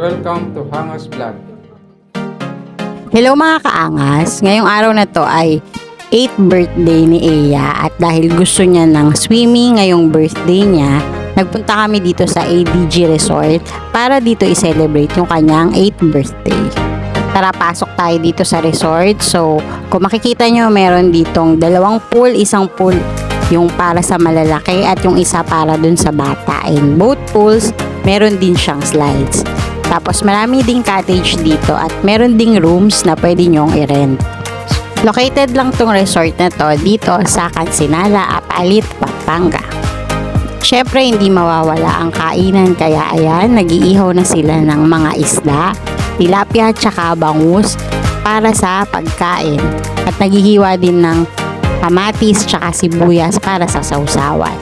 Welcome to Hangas Vlog. Hello mga kaangas, ngayong araw na to ay 8th birthday ni Eya at dahil gusto niya ng swimming ngayong birthday niya, nagpunta kami dito sa ADG Resort para dito i-celebrate yung kanyang 8th birthday. Tara, pasok tayo dito sa resort. So, kung makikita nyo, meron ditong dalawang pool, isang pool yung para sa malalaki at yung isa para dun sa bata. In both pools, meron din siyang slides. Tapos marami ding cottage dito at meron ding rooms na pwede nyong i-rent. Located lang tong resort na to dito sa Cancinala, Apalit, Pampanga. Syempre hindi mawawala ang kainan kaya ayan, nag-iihaw na sila ng mga isda, tilapia at saka bangus para sa pagkain. At naghihiwa din ng kamatis tsaka sibuyas para sa sausawan.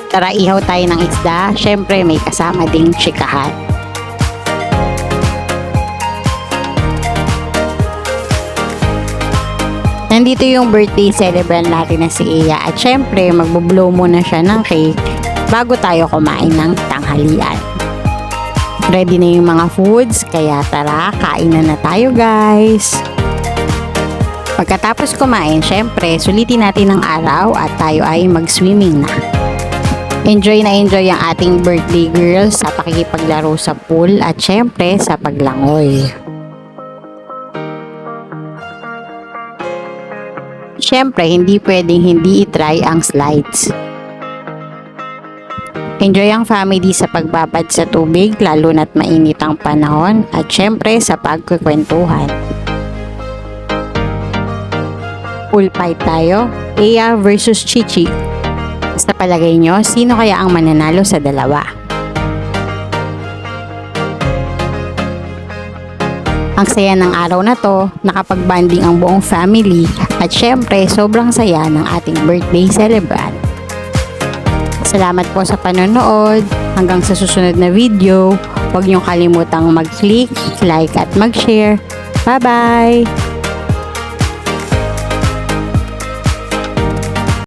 Tara, ihaw tayo ng isda. Syempre may kasama ding chikahan. Nandito yung birthday celebrant natin na si Eya at syempre magbo-blow muna siya ng cake bago tayo kumain ng tanghalian. Ready na yung mga foods kaya tara, kain na tayo guys! Pagkatapos kumain, syempre sulitin natin ang araw at tayo ay mag-swimming na. Enjoy na enjoy ang ating birthday girl sa pakikipaglaro sa pool at syempre sa paglangoy. Siyempre, hindi pwedeng hindi itry ang slides. Enjoy ang family sa pagbabad sa tubig, lalo na't mainit ang panahon, at siyempre sa pagkukwentuhan. Pool fight tayo, Eya versus Chichi. Sa palagay nyo, sino kaya ang mananalo sa dalawa? Ang saya ng araw na to, nakapag-banding ang buong family at syempre sobrang saya ng ating birthday celebrant. Salamat po sa panonood. Hanggang sa susunod na video, huwag niyong kalimutang mag-click, like at mag-share. Bye-bye!